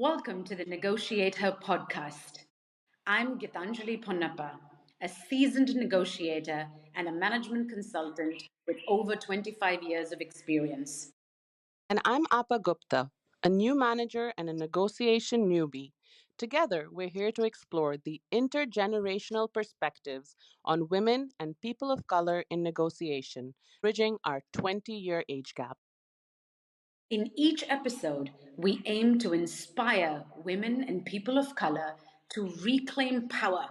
Welcome to the NegotiateHer podcast. I'm Gitanjali and Apa, a seasoned negotiator and a management consultant with over 25 years of experience. And I'm Apa Gupta, a new manager and a negotiation newbie. Together, we're here to explore the intergenerational perspectives on women and people of color in negotiation, bridging our 20-year age gap. In each episode, we aim to inspire women and people of color to reclaim power,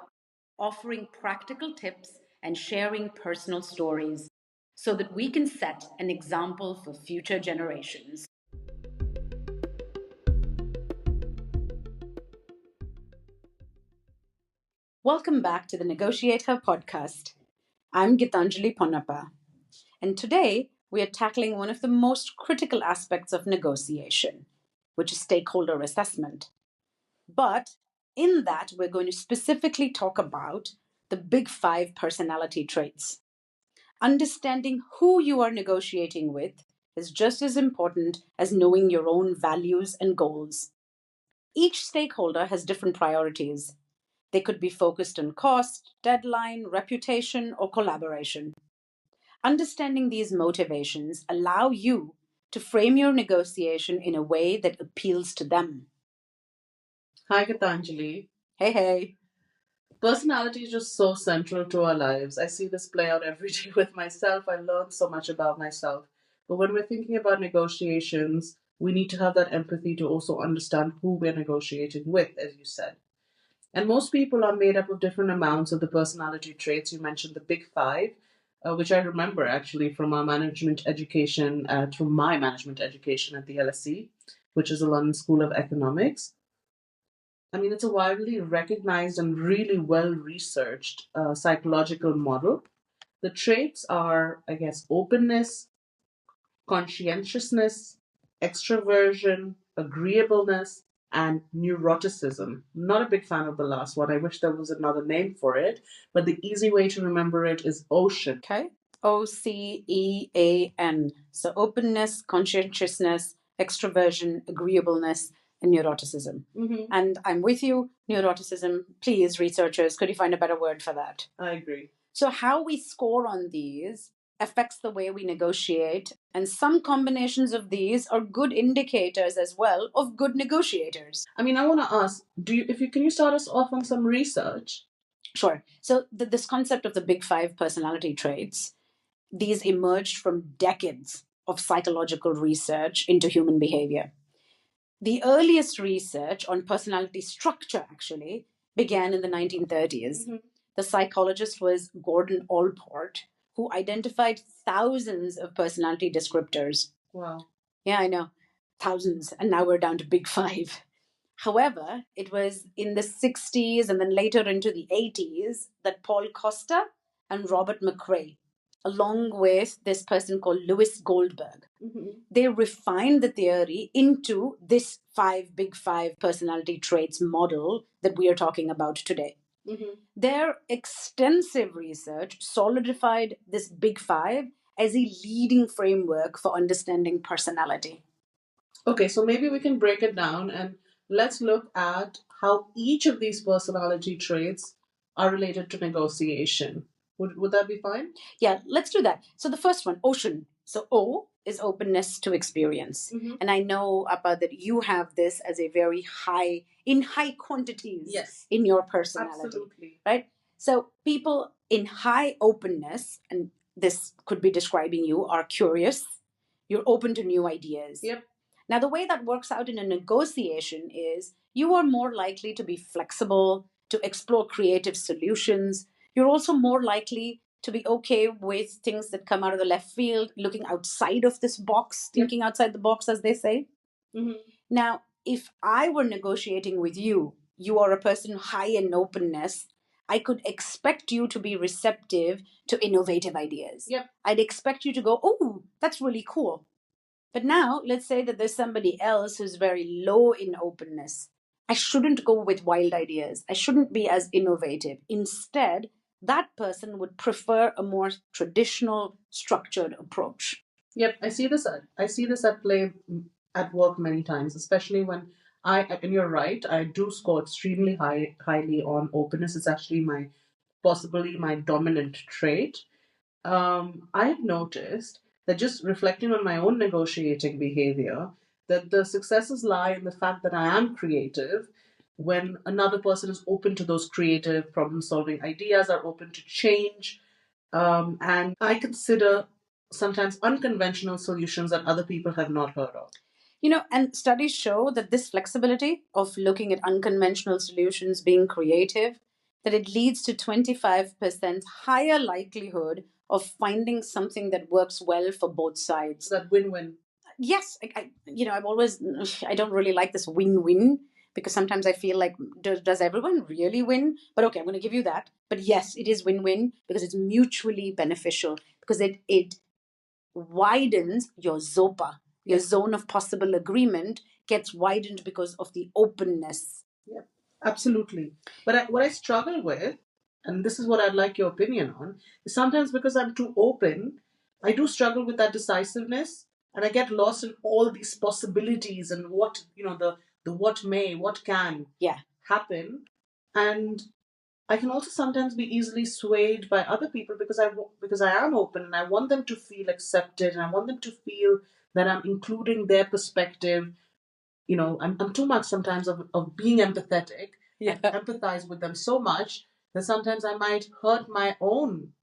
offering practical tips and sharing personal stories so that we can set an example for future generations. Welcome back to the NegotiateHer podcast. I'm Gitanjali and Apa, and today we are tackling one of the most critical aspects of negotiation, which is stakeholder assessment. But in that, we're going to specifically talk about the big five personality traits. Understanding who you are negotiating with is just as important as knowing your own values and goals. Each stakeholder has different priorities. They could be focused on cost, deadline, reputation, or collaboration. Understanding these motivations allow you to frame your negotiation in a way that appeals to them. Hi, Gitanjali. Hey, hey. Personality is just so central to our lives. I see this play out every day with myself. I learn so much about myself. But when we're thinking about negotiations, we need to have that empathy to also understand who we're negotiating with, as you said. And most people are made up of different amounts of the personality traits. You mentioned the big five, which I remember actually from our management education, from my management education at the LSE, which is the London School of Economics. I mean, it's a widely recognized and really well researched psychological model. The traits are, I guess, openness, conscientiousness, extraversion, agreeableness, and neuroticism. Not a big fan of the last one. I wish there was another name for it, but the easy way to remember it is ocean. Okay. OCEAN. So openness, conscientiousness, extroversion, agreeableness, and neuroticism. And I'm with you, neuroticism. Please, researchers, could you find a better word for that? I agree. So, how we score on these affects the way we negotiate, and some combinations of these are good indicators as well of good negotiators. I mean, I want to ask, can you start us off on some research? Sure. So, this concept of the big five personality traits, these emerged from decades of psychological research into human behavior. The earliest research on personality structure actually began in the 1930s. The psychologist was Gordon Allport, who identified thousands of personality descriptors. Wow. Yeah, I know, thousands. And now we're down to big five. However, it was in the 60s and then later into the 80s that Paul Costa and Robert McRae, along with this person called Louis Goldberg, they refined the theory into this big five personality traits model that we are talking about today. Their extensive research solidified this big five as a leading framework for understanding personality. Okay, so maybe we can break it down and let's look at how each of these personality traits are related to negotiation. Would that be fine? Yeah, let's do that. So the first one, ocean. So O is openness to experience. And I know, Appa, that you have this as a very in high quantities Yes. in your personality. Absolutely. Right? So people in high openness, and this could be describing you, are curious. You're open to new ideas. Yep. Now, the way that works out in a negotiation is you are more likely to be flexible, to explore creative solutions. You're also more likely to be okay with things that come out of the left field, looking outside of this box, thinking outside the box, as they say. Now, if I were negotiating with you, you are a person high in openness, I could expect you to be receptive to innovative ideas. Yep. I'd expect you to go, oh, that's really cool. But now, let's say that there's somebody else who's very low in openness. I shouldn't go with wild ideas. I shouldn't be as innovative. Instead, that person would prefer a more traditional, structured approach. Yep, I see this at play at work many times, especially when And you're right, I do score extremely highly on openness. It's actually possibly my dominant trait. I've noticed that just reflecting on my own negotiating behavior, that the successes lie in the fact that I am creative. When another person is open to those creative problem solving ideas, are open to change, and I consider sometimes unconventional solutions that other people have not heard of. And studies show that this flexibility of looking at unconventional solutions, being creative, that it leads to 25% higher likelihood of finding something that works well for both sides. So that win-win. Yes, I don't really like this win-win, because sometimes I feel like, does everyone really win? But okay, I'm going to give you that. But yes, it is win-win because it's mutually beneficial, because it widens your ZOPA, your zone of possible agreement gets widened because of the openness. Yeah, absolutely. But what I struggle with, and this is what I'd like your opinion on, is sometimes because I'm too open, I do struggle with that decisiveness, and I get lost in all these possibilities and what the what may, what can happen, and I can also sometimes be easily swayed by other people because I am open and I want them to feel accepted and I want them to feel that I'm including their perspective. I'm too much sometimes of being empathetic and empathize with them so much that sometimes I might hurt my own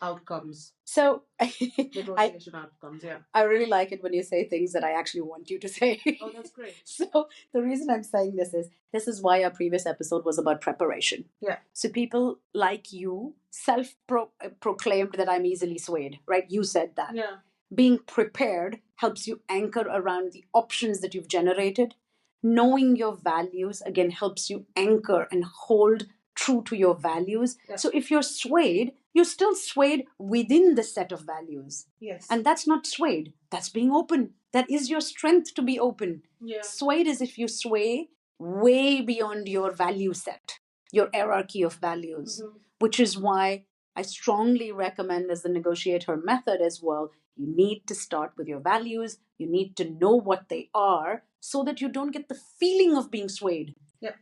outcomes. So negotiation outcomes, yeah. I really like it when you say things that I actually want you to say. Oh, that's great. So the reason I'm saying this is why our previous episode was about preparation. Yeah. So people like you self-proclaimed that I'm easily swayed, right? You said that. Yeah. Being prepared helps you anchor around the options that you've generated. Knowing your values, again, helps you anchor and hold true to your values. Yeah. So if you're swayed, you're still swayed within the set of values. Yes. And that's not swayed. That's being open. That is your strength to be open. Yeah. Swayed is if you sway way beyond your value set, your hierarchy of values, which is why I strongly recommend as the NegotiateHer method as well. You need to start with your values. You need to know what they are so that you don't get the feeling of being swayed. Yeah.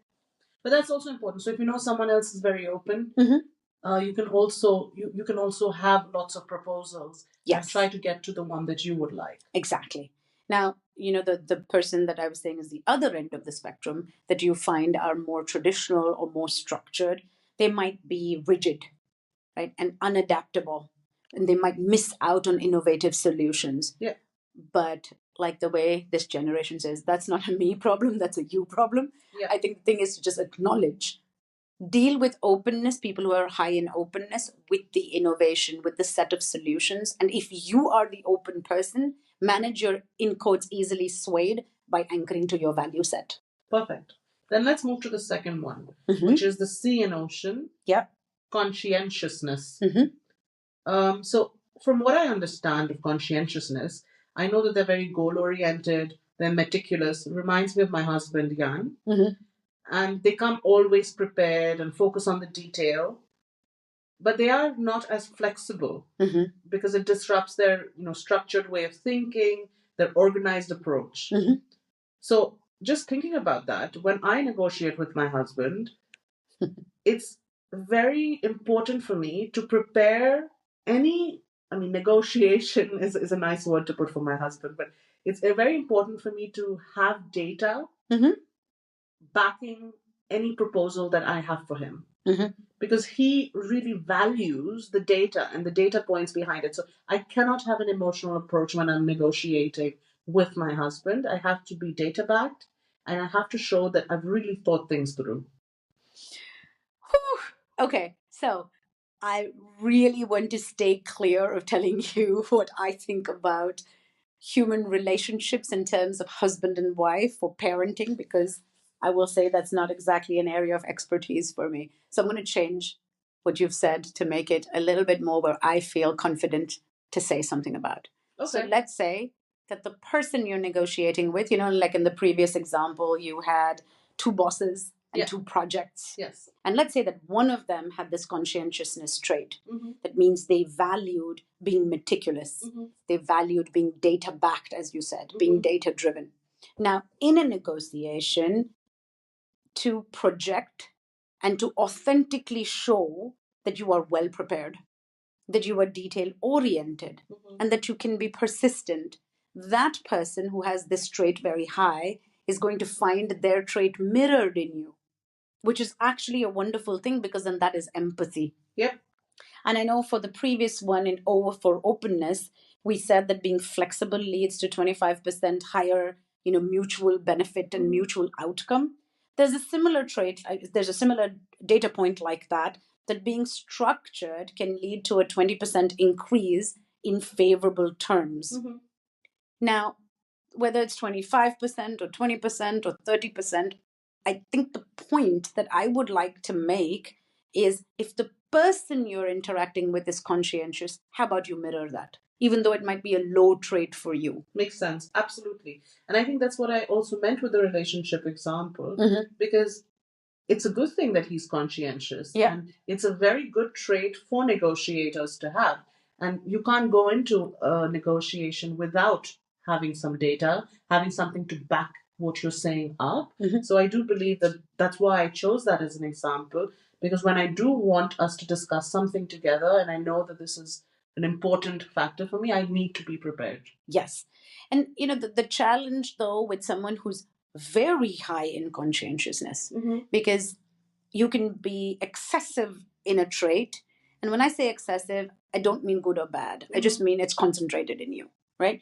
But that's also important. So if you know someone else is very open, you can also have lots of proposals and try to get to the one that you would like. Exactly. Now, the person that I was saying is the other end of the spectrum that you find are more traditional or more structured. They might be rigid, right, and unadaptable, and they might miss out on innovative solutions. Yeah. But like the way this generation says, that's not a me problem, that's a you problem. Yeah. I think the thing is to just acknowledge, deal with openness, people who are high in openness, with the innovation, with the set of solutions. And if you are the open person, manage your, in quotes, easily swayed by anchoring to your value set. Perfect. Then let's move to the second one, which is the C in ocean. Yeah. Conscientiousness. So from what I understand of conscientiousness, I know that they're very goal-oriented, they're meticulous. It reminds me of my husband, Jan. And they come always prepared and focus on the detail. But they are not as flexible because it disrupts their structured way of thinking, their organized approach. So just thinking about that, when I negotiate with my husband, it's very important for me to prepare negotiation is a nice word to put for my husband, but it's very important for me to have data backing any proposal that I have for him. Because he really values the data and the data points behind it. So I cannot have an emotional approach when I'm negotiating with my husband. I have to be data backed and I have to show that I've really thought things through. Okay, so I really want to stay clear of telling you what I think about human relationships in terms of husband and wife or parenting, because I will say that's not exactly an area of expertise for me. So I'm going to change what you've said to make it a little bit more where I feel confident to say something about. Okay. So let's say that the person you're negotiating with, like in the previous example, you had two bosses and two projects. Yes. And let's say that one of them had this conscientiousness trait. That means they valued being meticulous. They valued being data backed, as you said, being data driven. Now, in a negotiation, to project and to authentically show that you are well prepared, that you are detail oriented, and that you can be persistent, that person who has this trait very high is going to find their trait mirrored in you, which is actually a wonderful thing, because then that is empathy. Yep. And I know for the previous one in over for openness, we said that being flexible leads to 25% higher, mutual benefit and mutual outcome. There's a similar trait, there's a similar data point like that, that being structured can lead to a 20% increase in favorable terms. Now, whether it's 25% or 20% or 30%, I think the point that I would like to make is, if the person you're interacting with is conscientious, how about you mirror that? Even though it might be a low trait for you. Makes sense. Absolutely. And I think that's what I also meant with the relationship example, because it's a good thing that he's conscientious. Yeah. And it's a very good trait for negotiators to have. And you can't go into a negotiation without having some data, having something to back what you're saying up. So I do believe that that's why I chose that as an example, because when I do want us to discuss something together and I know that this is an important factor for me, I need to be prepared. Yes. And, the challenge, though, with someone who's very high in conscientiousness, because you can be excessive in a trait. And when I say excessive, I don't mean good or bad. I just mean it's concentrated in you, right?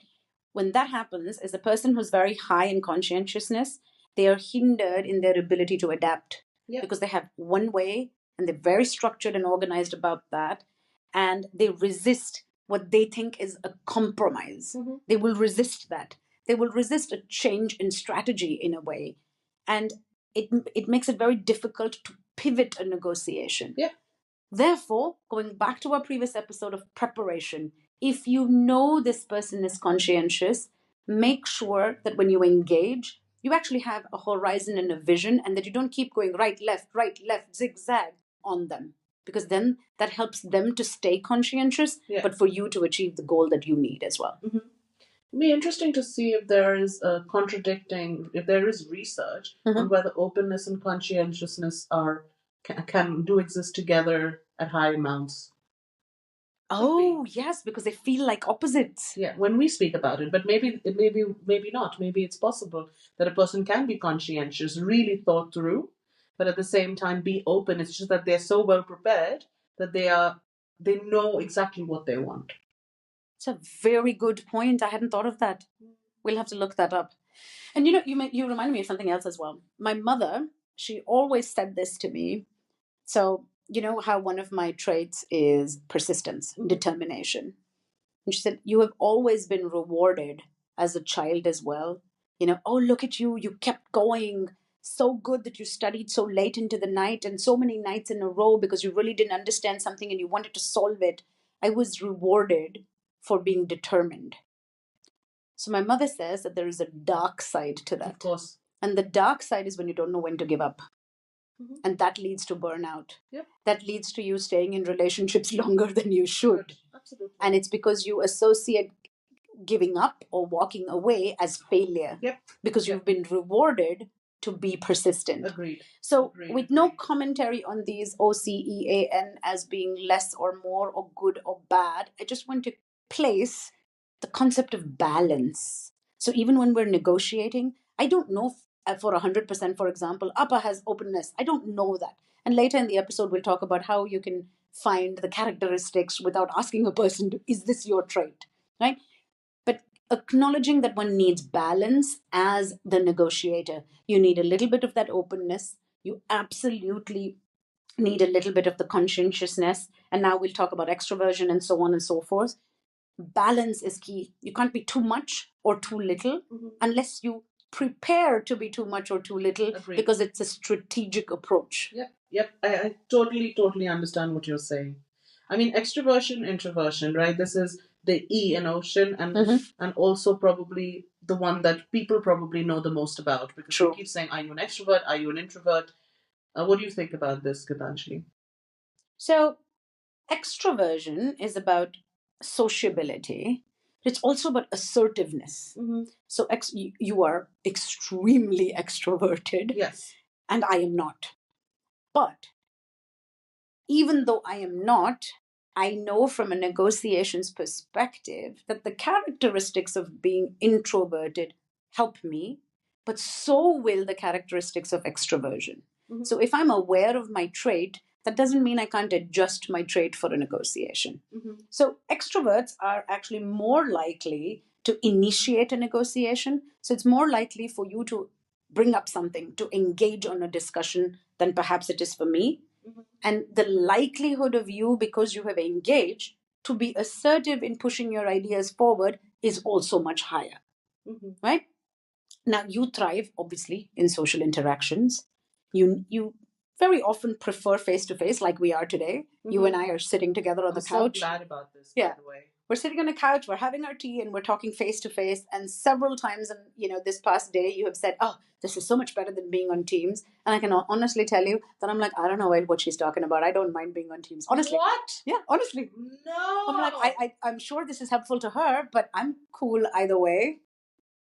When that happens, as a person who's very high in conscientiousness, they are hindered in their ability to adapt, because they have one way and they're very structured and organized about that. And they resist what they think is a compromise. They will resist that. They will resist a change in strategy in a way. And it makes it very difficult to pivot a negotiation. Therefore, going back to our previous episode of preparation, if you know this person is conscientious, make sure that when you engage, you actually have a horizon and a vision, and that you don't keep going right, left, zigzag on them. Because then that helps them to stay conscientious, but for you to achieve the goal that you need as well. It'd be interesting to see if there is if there is research on whether openness and conscientiousness can do exist together at high amounts. Oh, yes, because they feel like opposites. Yeah, when we speak about it, but maybe not. Maybe it's possible that a person can be conscientious, really thought through, but at the same time be open. It's just that they're so well prepared that they know exactly what they want. It's a very good point. I hadn't thought of that. We'll have to look that up. And you remind me of something else as well. My mother, she always said this to me. So, you know how one of my traits is persistence, determination. And she said, you have always been rewarded as a child as well. Oh, look at you. You kept going. So good that you studied so late into the night and so many nights in a row because you really didn't understand something and you wanted to solve it. I was rewarded for being determined. So my mother says that there is a dark side to that. Of course. And the dark side is when you don't know when to give up. And that leads to burnout. That leads to you staying in relationships longer than you should. Absolutely. And it's because you associate giving up or walking away as failure. Because you've been rewarded to be persistent. Agreed. So with no commentary on these OCEAN as being less or more or good or bad, I just want to place the concept of balance. So even when we're negotiating, I don't know for 100%, for example, Apa has openness. I don't know that. And later in the episode, we'll talk about how you can find the characteristics without asking a person, is this your trait? Right? But acknowledging that one needs balance as the negotiator. You need a little bit of that openness. You absolutely need a little bit of the conscientiousness. And now we'll talk about extraversion and so on and so forth. Balance is key. You can't be too much or too little unless you prepare to be too much or too little. Agreed. Because it's a strategic approach. Yep. I totally understand what you're saying. I mean, extroversion, introversion, right? This is the E in ocean, and also probably the one that people probably know the most about, because we keep saying, are you an extrovert? Are you an introvert? What do you think about this, Gitanjali? So extroversion is about sociability, It's also about assertiveness. So you are extremely extroverted. Yes. And I am not. But even though I am not, I know from a negotiations perspective that the characteristics of being introverted help me, but so will the characteristics of extroversion. So if I'm aware of my trait, that doesn't mean I can't adjust my trait for a negotiation. So extroverts are actually more likely to initiate a negotiation. So it's more likely for you to bring up something, to engage on a discussion than perhaps it is for me. And the likelihood of you, because you have engaged, to be assertive in pushing your ideas forward is also much higher. Right? Now, you thrive, obviously, in social interactions. You very often prefer face to face, like we are today. You and I are sitting together on the couch. I'm so glad about this, Yeah. by the way. We're sitting on a couch, we're having our tea, and we're talking face to face. And several times in this past day, you have said, "Oh, this is so much better than being on Teams." And I can honestly tell you that I'm like, I don't know what she's talking about. I don't mind being on Teams. Honestly. What? Yeah, honestly. No. I'm like, I'm sure this is helpful to her, but I'm cool either way.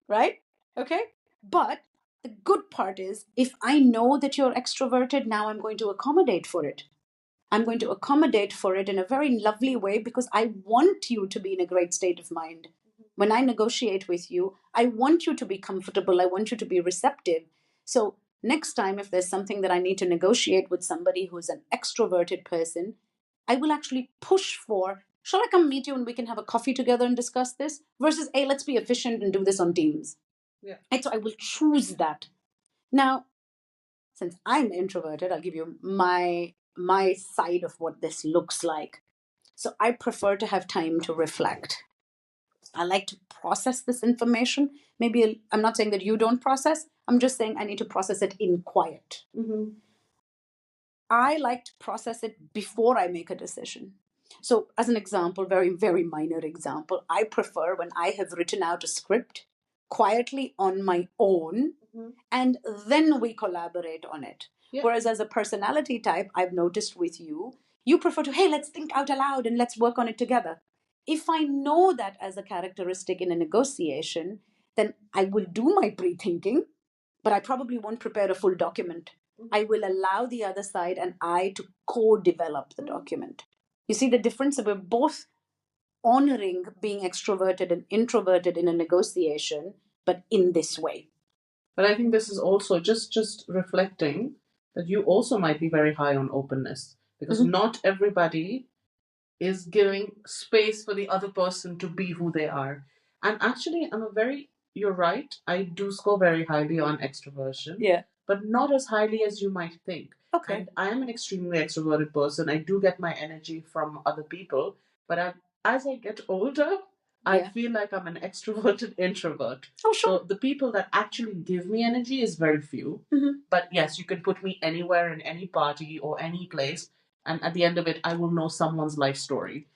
Right? Okay? But the good part is, if I know that you're extroverted, now I'm going to accommodate for it. I'm going to accommodate for it in a very lovely way because I want you to be in a great state of mind. When I negotiate with you, I want you to be comfortable. I want you to be receptive. So, next time, if there's something that I need to negotiate with somebody who's an extroverted person, I will actually push for, shall I come meet you and we can have a coffee together and discuss this? Versus, hey, let's be efficient and do this on Teams. Yeah. And so I will choose that. Now, since I'm introverted, I'll give you my side of what this looks like. So I prefer to have time to reflect. I like to process this information. Maybe I'm not saying that you don't process. I'm just saying I need to process it in quiet. I like to process it before I make a decision. So, as an example, very, very minor example, I prefer when I have written out a script quietly on my own and then we collaborate on it. Yeah. Whereas as a personality type, I've noticed with you, you prefer to, hey, let's think out aloud and let's work on it together. If I know that as a characteristic in a negotiation, then I will do my pre-thinking, but I probably won't prepare a full document. I will allow the other side and I to co-develop the document. You see the difference? We're both honoring being extroverted and introverted in a negotiation, but in this way. But I think this is also just reflecting that you also might be very high on openness because not everybody is giving space for the other person to be who they are. And actually, you're right, I do score very highly on extroversion. Yeah. But not as highly as you might think. Okay. And I am an extremely extroverted person. I do get my energy from other people. But as I get older, I feel like I'm an extroverted introvert. Oh, sure. So the people that actually give me energy is very few. But yes, you can put me anywhere in any party or any place. And at the end of it, I will know someone's life story.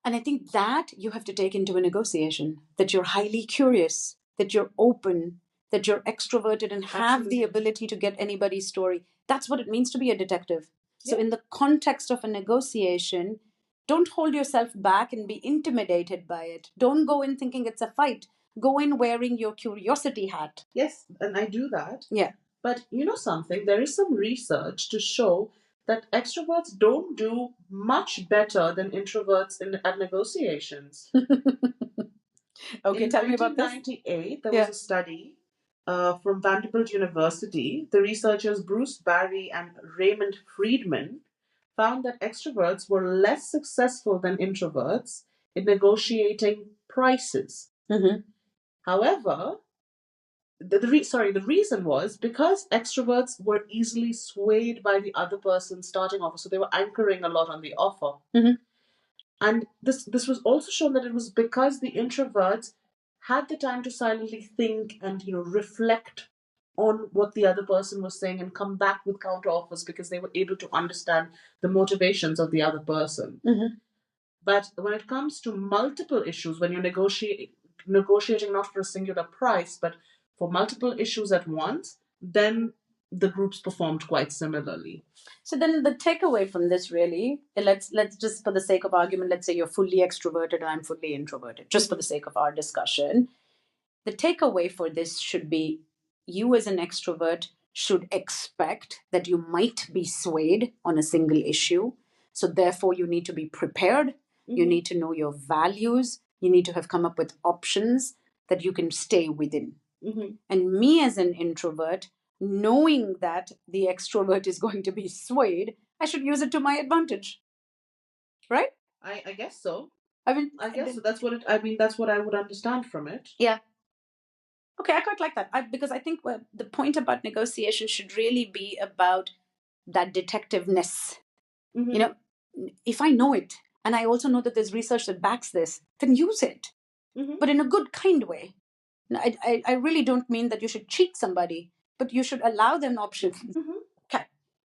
And I think that you have to take into a negotiation, that you're highly curious, that you're open, that you're extroverted and have the ability to get anybody's story. That's what it means to be a detective. So in the context of a negotiation, don't hold yourself back and be intimidated by it. Don't go in thinking it's a fight. Go in wearing your curiosity hat. Yes, and I do that. Yeah. But you know something? There is some research to show that extroverts don't do much better than introverts at negotiations. Okay, tell me about this. In 1998, there was a study from Vanderbilt University. The researchers Bruce Barry and Raymond Friedman found that extroverts were less successful than introverts in negotiating prices. However, the reason was because extroverts were easily swayed by the other person's starting offer, so they were anchoring a lot on the offer. And this was also shown that it was because the introverts had the time to silently think and reflect on what the other person was saying and come back with counter offers because they were able to understand the motivations of the other person. But when it comes to multiple issues, when you're negotiating not for a singular price, but for multiple issues at once, then the groups performed quite similarly. So then the takeaway from this really, let's just for the sake of argument, let's say you're fully extroverted and I'm fully introverted, just for the sake of our discussion. The takeaway for this should be you as an extrovert should expect that you might be swayed on a single issue. So therefore you need to be prepared. You need to know your values. You need to have come up with options that you can stay within. And me as an introvert, knowing that the extrovert is going to be swayed, I should use it to my advantage. Right? I guess so. I guess so. That's what it. I mean, that's what I would understand from it. Yeah. Okay, I quite like that. Because I think the point about negotiation should really be about that detectiveness. You know, if I know it, and I also know that there's research that backs this, then use it, but in a good, kind way. I really don't mean that you should cheat somebody, but you should allow them options. Okay.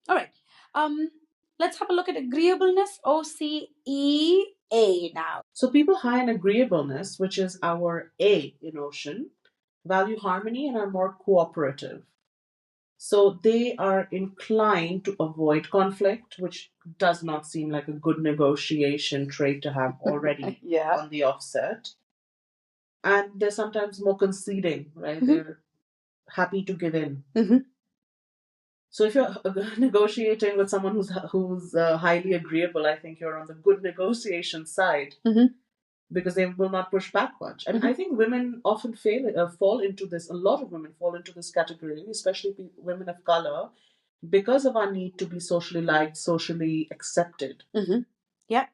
All right. Let's have a look at agreeableness, OCEA now. So people high in agreeableness, which is our A emotion, value harmony and are more cooperative. So they are inclined to avoid conflict, which does not seem like a good negotiation trait to have already on the offset. And they're sometimes more conceding, right? They're happy to give in. So if you're negotiating with someone who's highly agreeable, I think you're on the good negotiation side. Because they will not push back much. And I think women often fall into this, a lot of women fall into this category, especially women of color, because of our need to be socially liked, socially accepted. Yeah.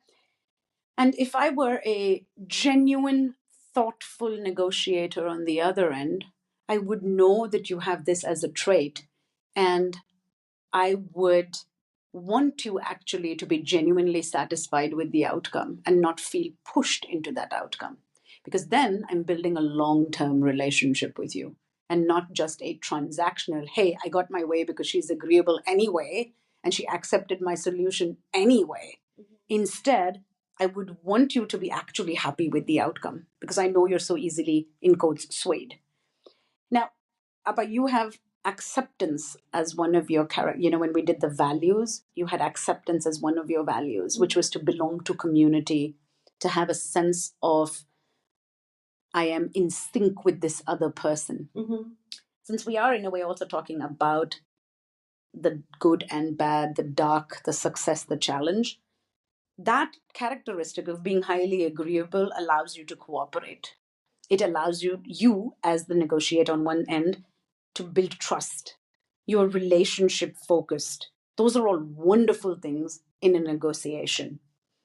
And if I were a genuine, thoughtful negotiator on the other end, I would know that you have this as a trait. And I would want you actually to be genuinely satisfied with the outcome and not feel pushed into that outcome. Because then I'm building a long-term relationship with you and not just a transactional, hey, I got my way because she's agreeable anyway and she accepted my solution anyway. Instead, I would want you to be actually happy with the outcome because I know you're so easily, in quotes, swayed. Now, Apa, you have acceptance as one of your character. When we did the values, you had acceptance as one of your values, which was to belong to community, to have a sense of I am in sync with this other person. Since we are in a way also talking about the good and bad, the dark, the success, the challenge, that characteristic of being highly agreeable allows you to cooperate. It allows you as the negotiator on one end, to build trust. You're relationship focused. Those are all wonderful things in a negotiation.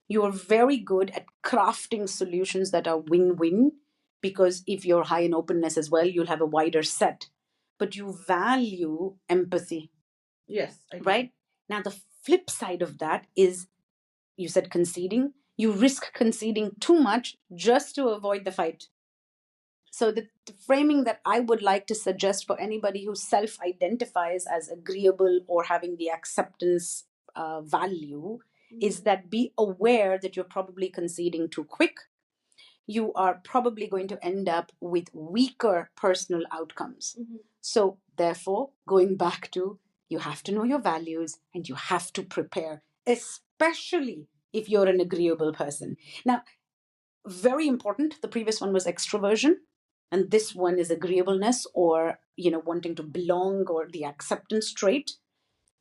You're very good at crafting solutions that are win-win, because if you're high in openness as well, you'll have a wider set. But you value empathy. Yes. I do. Right? Now, the flip side of that is, you said conceding. You risk conceding too much just to avoid the fight. So the framing that I would like to suggest for anybody who self-identifies as agreeable or having the acceptance value is that be aware that you're probably conceding too quick. You are probably going to end up with weaker personal outcomes. So therefore, going back to, you have to know your values and you have to prepare, especially if you're an agreeable person. Now, very important, the previous one was extraversion. And this one is agreeableness, or wanting to belong, or the acceptance trait.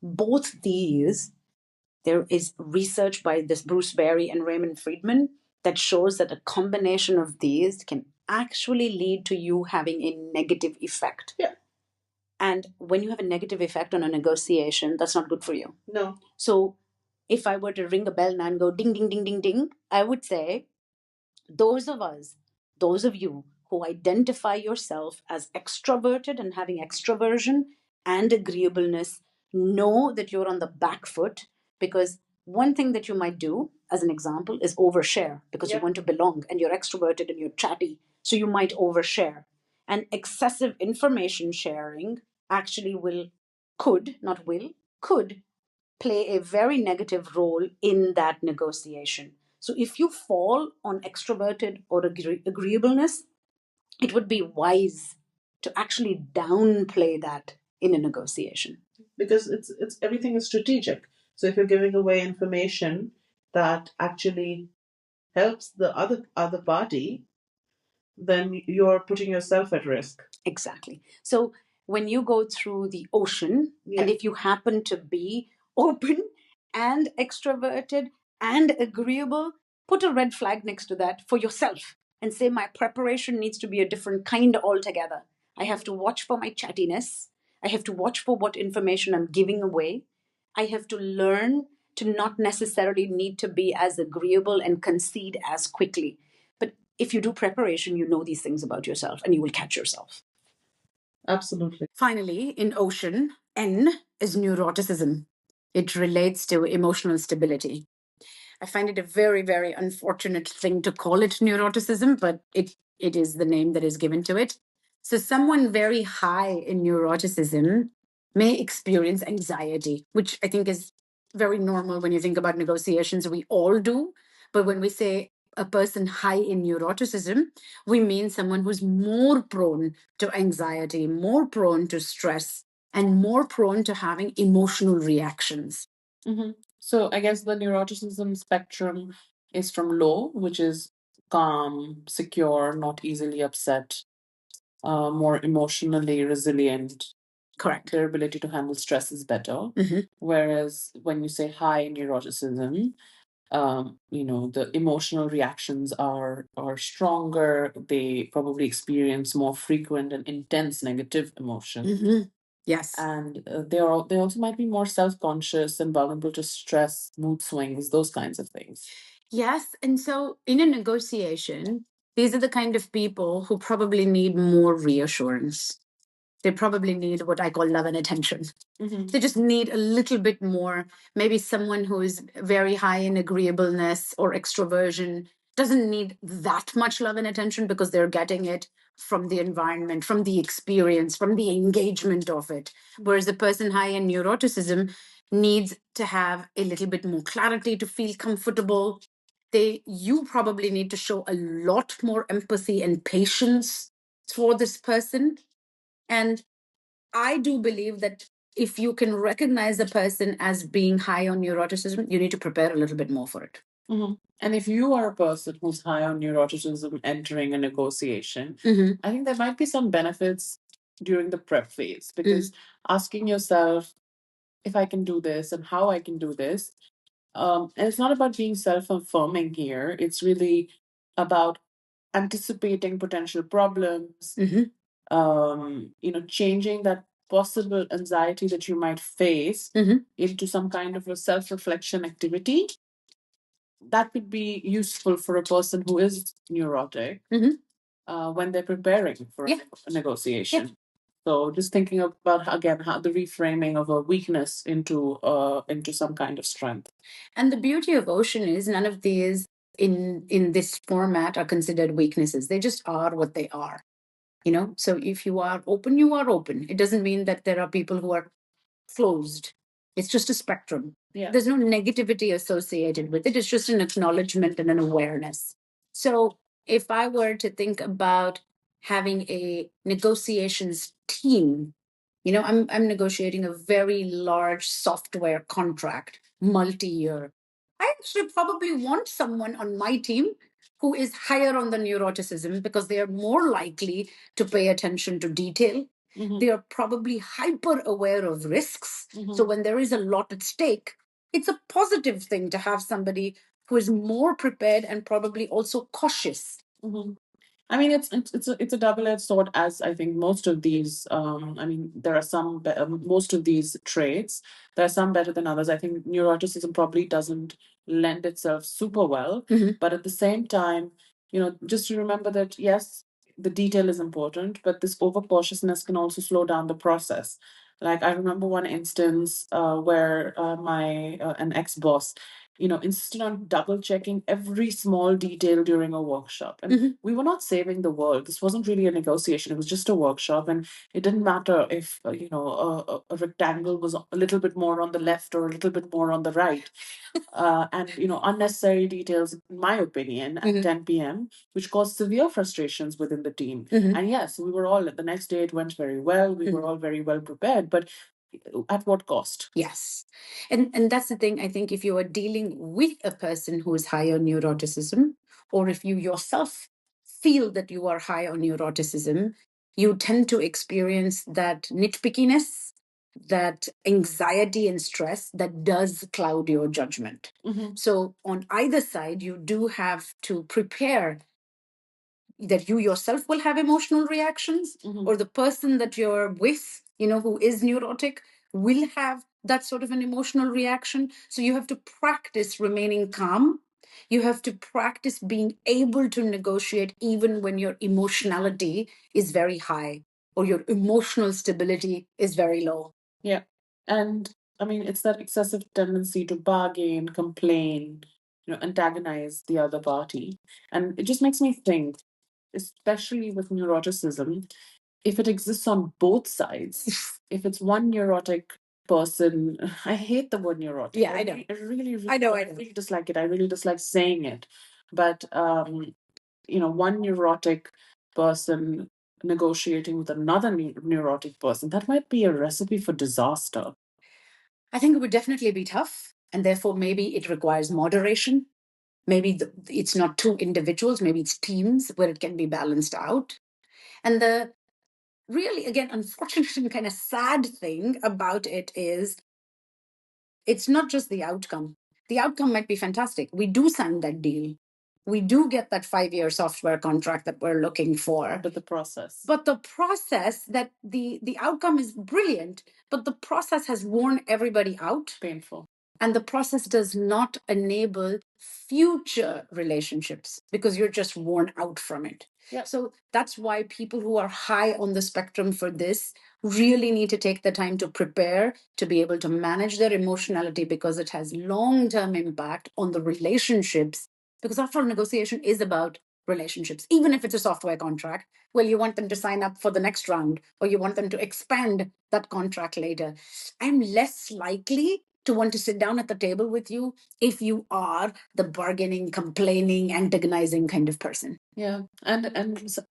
Both these, there is research by this Bruce Berry and Raymond Friedman that shows that a combination of these can actually lead to you having a negative effect. Yeah. And when you have a negative effect on a negotiation, that's not good for you. No. So if I were to ring a bell now and go ding, ding, ding, ding, ding, I would say, those of you who identify yourself as extroverted and having extraversion and agreeableness, know that you're on the back foot, because one thing that you might do, as an example, is overshare because you want to belong and you're extroverted and you're chatty. So you might overshare. And excessive information sharing actually could play a very negative role in that negotiation. So if you fall on extroverted or agreeableness, it would be wise to actually downplay that in a negotiation. Because it's everything is strategic. So if you're giving away information that actually helps the other party, then you're putting yourself at risk. Exactly. So when you go through the ocean, and if you happen to be open and extroverted and agreeable, put a red flag next to that for yourself and say, my preparation needs to be a different kind altogether. I have to watch for my chattiness. I have to watch for what information I'm giving away. I have to learn to not necessarily need to be as agreeable and concede as quickly. But if you do preparation, you know these things about yourself and you will catch yourself. Absolutely. Finally, in ocean, N is neuroticism. It relates to emotional stability. I find it a very, very unfortunate thing to call it neuroticism, but it is the name that is given to it. So, someone very high in neuroticism may experience anxiety, which I think is very normal when you think about negotiations. We all do. But when we say a person high in neuroticism, we mean someone who's more prone to anxiety, more prone to stress, and more prone to having emotional reactions. Mm-hmm. So I guess the neuroticism spectrum is from low, which is calm, secure, not easily upset, more emotionally resilient. Correct. Their ability to handle stress is better. Mhm. Whereas when you say high neuroticism, the emotional reactions are stronger. They probably experience more frequent and intense negative emotion. Mhm. Yes. And they also might be more self-conscious and vulnerable to stress, mood swings, those kinds of things. Yes. And so in a negotiation, these are the kind of people who probably need more reassurance. They probably need what I call love and attention. Mm-hmm. They just need a little bit more. Maybe someone who is very high in agreeableness or extroversion doesn't need that much love and attention because they're getting it from the environment, from the experience, from the engagement of it. Whereas the person high in neuroticism needs to have a little bit more clarity to feel comfortable. You probably need to show a lot more empathy and patience for this person. And I do believe that if you can recognize a person as being high on neuroticism, you need to prepare a little bit more for it. Mm-hmm. And if you are a person who's high on neuroticism entering a negotiation, Mhm. I think there might be some benefits during the prep phase because asking yourself if I can do this and how I can do this. And it's not about being self affirming here, it's really about anticipating potential problems, Mhm. Changing that possible anxiety that you might face Mhm. into some kind of a self reflection activity that could be useful for a person who is neurotic Mhm. when they're preparing for Yeah. a negotiation. So just thinking about again how the reframing of a weakness into some kind of strength. And the beauty of ocean is none of these in this format are considered weaknesses. They just are what they are. So if you are open, you are open. It doesn't mean that there are people who are closed. It's just a spectrum. Yeah. There's no negativity associated with it. It's just an acknowledgement and an awareness. So if I were to think about having a negotiations team, I'm negotiating a very large software contract, multi-year. I actually probably want someone on my team who is higher on the neuroticism because they are more likely to pay attention to detail. Mhm. They are probably hyper aware of risks. Mhm. So when there is a lot at stake, it's a positive thing to have somebody who is more prepared and probably also cautious. Mhm. I mean, it's a double-edged sword, as I think most of these. I mean, there are most of these traits. There are some better than others. I think neuroticism probably doesn't lend itself super well, Mhm. but at the same time, just to remember that yes, the detail is important, but this overcautiousness can also slow down the process. Like I remember one instance where my an ex-boss insisted on double checking every small detail during a workshop. And we were not saving the world. This wasn't really a negotiation. It was just a workshop. And it didn't matter if, a rectangle was a little bit more on the left or a little bit more on the right. And unnecessary details, in my opinion, at 10 p.m., which caused severe frustrations within the team. And yes, we were all, the next day it went very well. We were all very well prepared, but at what cost? Yes. And that's the thing. I think if you are dealing with a person who is high on neuroticism, or if you yourself feel that you are high on neuroticism, you tend to experience that nitpickiness, that anxiety and stress that does cloud your judgment. So on either side, you do have to prepare that you yourself will have emotional reactions, or the person that you're with, who is neurotic, will have that sort of an emotional reaction. So you have to practice remaining calm. You have to practice being able to negotiate even when your emotionality is very high or your emotional stability is very low. Yeah. And I mean, it's that excessive tendency to bargain, complain, antagonize the other party. And it just makes me think, especially with neuroticism, if it exists on both sides, if it's one neurotic person, I hate the word neurotic. Yeah, I know. I know. really dislike it. I really dislike saying it. But one neurotic person negotiating with another neurotic person, that might be a recipe for disaster. I think it would definitely be tough. And therefore, maybe it requires moderation. Maybe it's not two individuals, maybe it's teams where it can be balanced out. And the really, again, unfortunate and kind of sad thing about it is it's not just the outcome. The outcome might be fantastic. We do sign that deal. We do get that 5-year software contract that we're looking for. But the process. But the process, that the outcome is brilliant, but the process has worn everybody out. Painful. And the process does not enable future relationships because you're just worn out from it. Yep. So that's why people who are high on the spectrum for this really need to take the time to prepare to be able to manage their emotionality, because it has long-term impact on the relationships. Because after all, negotiation is about relationships. Even if it's a software contract, well, you want them to sign up for the next round, or you want them to expand that contract later. I'm less likely to want to sit down at the table with you if you are the bargaining, complaining, antagonizing kind of person. Yeah, and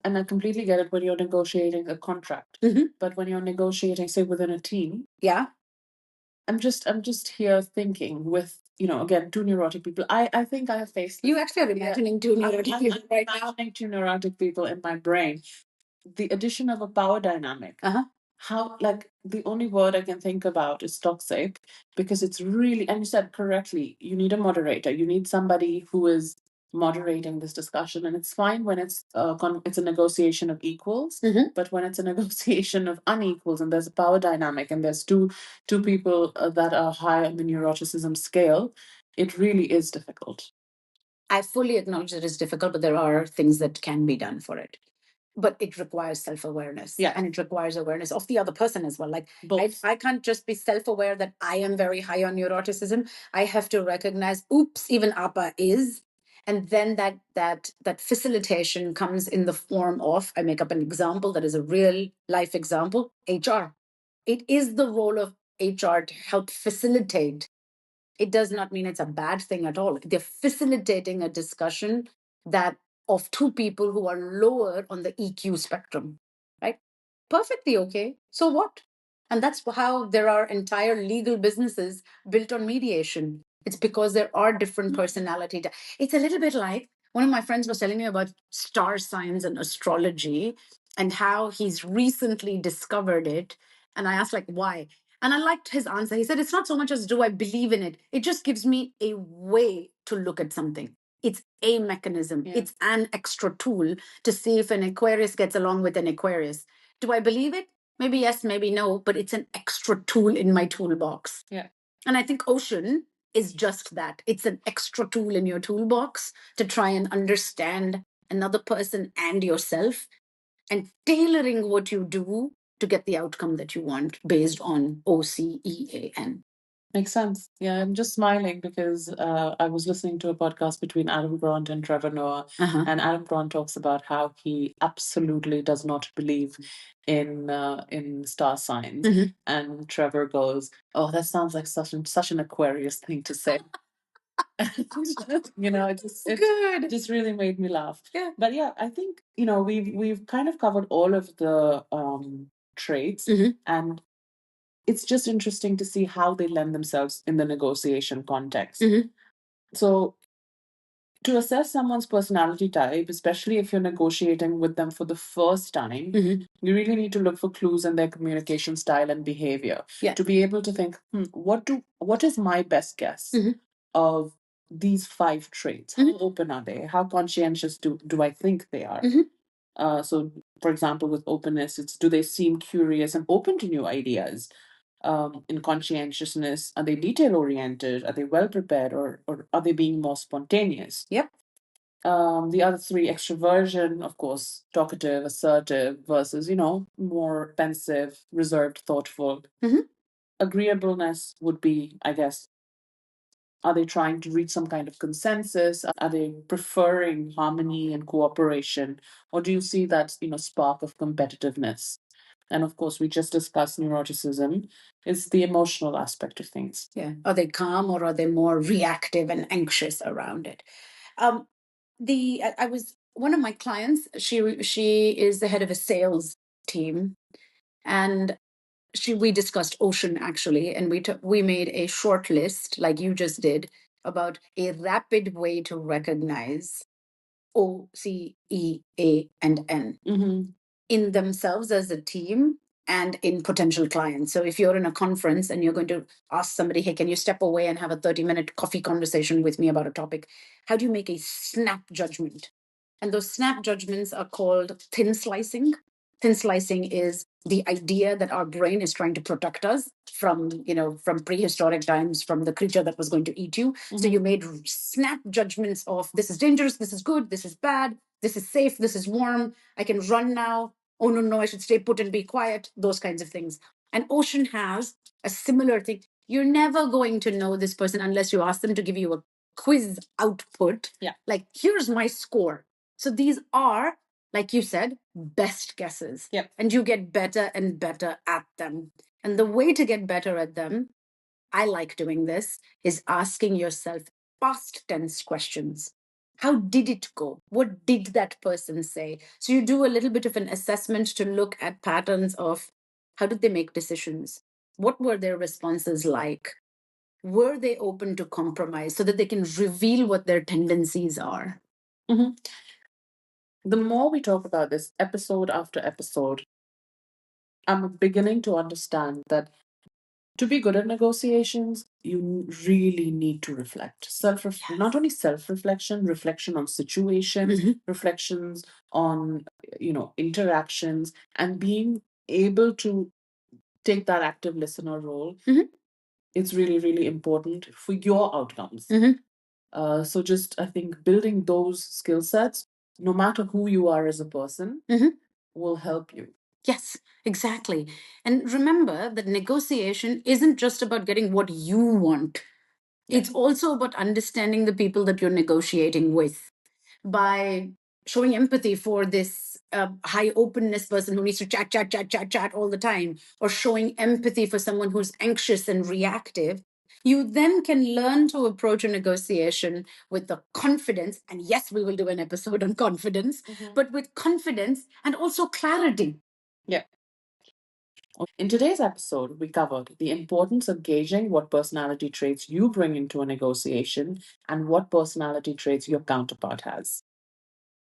I completely get it when you're negotiating a contract. But when you're negotiating, say, within a team, yeah, I'm just here thinking with, again, two neurotic people. I think I have faced this. You actually are imagining two neurotic people right now. I'm imagining two neurotic people in my brain. The addition of a power dynamic. How, like, the only word I can think about is toxic, because it's really, and you said correctly, you need a moderator. You need somebody who is moderating this discussion, and it's fine when it's a negotiation of equals. But when it's a negotiation of unequals, and there's a power dynamic, and there's two people that are high on the neuroticism scale, it really is difficult. I fully acknowledge that it's difficult, but there are things that can be done for it. But it requires self-awareness. Yeah. And it requires awareness of the other person as well. Like, Both. I can't just be self-aware that I am very high on neuroticism. I have to recognize, oops, even Apa is. And then that facilitation comes in the form of, I make up an example that is a real life example, HR. It is the role of HR to help facilitate. It does not mean it's a bad thing at all. They're facilitating a discussion that of two people who are lower on the EQ spectrum, right? Perfectly okay. So what? And that's how there are entire legal businesses built on mediation. It's because there are different personality. It's a little bit like one of my friends was telling me about star signs and astrology and how he's recently discovered it. And I asked, like, why? And I liked his answer. He said, it's not so much as do I believe in it. It just gives me a way to look at something. It's a mechanism. Yeah. It's an extra tool to see if an Aquarius gets along with an Aquarius. Do I believe it? Maybe yes, maybe no, but it's an extra tool in my toolbox. Yeah. And I think Ocean is just that. It's an extra tool in your toolbox to try and understand another person and yourself, and tailoring what you do to get the outcome that you want based on OCEAN. Makes sense. Yeah, I'm just smiling because I was listening to a podcast between Adam Grant and Trevor Noah, and Adam Grant talks about how he absolutely does not believe in star signs, and Trevor goes, "Oh, that sounds like such an Aquarius thing to say." It just really made me laugh. Yeah. But yeah, I think we've kind of covered all of the traits, and it's just interesting to see how they lend themselves in the negotiation context. So, to assess someone's personality type, especially if you're negotiating with them for the first time, you really need to look for clues in their communication style and behavior to be able to think, what is my best guess of these 5 traits? How open are they? How conscientious do I think they are? So, for example, with openness, it's do they seem curious and open to new ideas? In conscientiousness, are they detail oriented? Are they well prepared, or are they being more spontaneous? Yep. The other 3, extraversion, of course, talkative, assertive, versus more pensive, reserved, thoughtful. Agreeableness would be, I guess, are they trying to reach some kind of consensus? Are they preferring harmony and cooperation? Or do you see that, spark of competitiveness? And of course, we just discussed neuroticism. It's the emotional aspect of things. Yeah. Are they calm or are they more reactive and anxious around it? I was one of my clients. She is the head of a sales team, and we discussed ocean actually, and we made a short list like you just did about a rapid way to recognize O, C, E, A, and N in themselves as a team and in potential clients. So if you're in a conference and you're going to ask somebody, hey, can you step away and have a 30-minute coffee conversation with me about a topic? How do you make a snap judgment? And those snap judgments are called thin slicing. Thin slicing is the idea that our brain is trying to protect us from prehistoric times, from the creature that was going to eat you. So you made snap judgments of this is dangerous, this is good, this is bad, this is safe, this is warm, I can run now. Oh, no, I should stay put and be quiet, those kinds of things. And ocean has a similar thing. You're never going to know this person unless you ask them to give you a quiz output. Yeah. Like, here's my score. So these are, like you said, best guesses. Yep. And you get better and better at them. And the way to get better at them, I like doing this, is asking yourself past tense questions. How did it go? What did that person say? So you do a little bit of an assessment to look at patterns of how did they make decisions? What were their responses like? Were they open to compromise so that they can reveal what their tendencies are? The more we talk about this episode after episode, I'm beginning to understand that to be good at negotiations, you really need to reflect. Not only self-reflection, reflection on situation, reflections on interactions, and being able to take that active listener role. It's really, really important for your outcomes. So just, I think, building those skill sets, no matter who you are as a person, will help you. Yes, exactly. And remember that negotiation isn't just about getting what you want. It's also about understanding the people that you're negotiating with. By showing empathy for this high openness person who needs to chat all the time, or showing empathy for someone who's anxious and reactive, you then can learn to approach a negotiation with the confidence. And yes, we will do an episode on confidence, but with confidence and also clarity. Yeah. In today's episode, we covered the importance of gauging what personality traits you bring into a negotiation and what personality traits your counterpart has.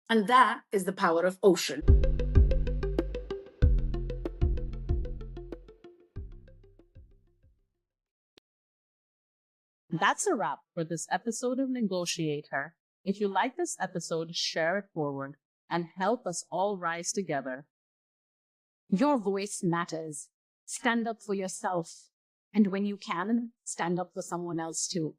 And that is the power of ocean. That's a wrap for this episode of Negotiate Her. If you like this episode, share it forward and help us all rise together. Your voice matters. Stand up for yourself. And when you can, stand up for someone else too.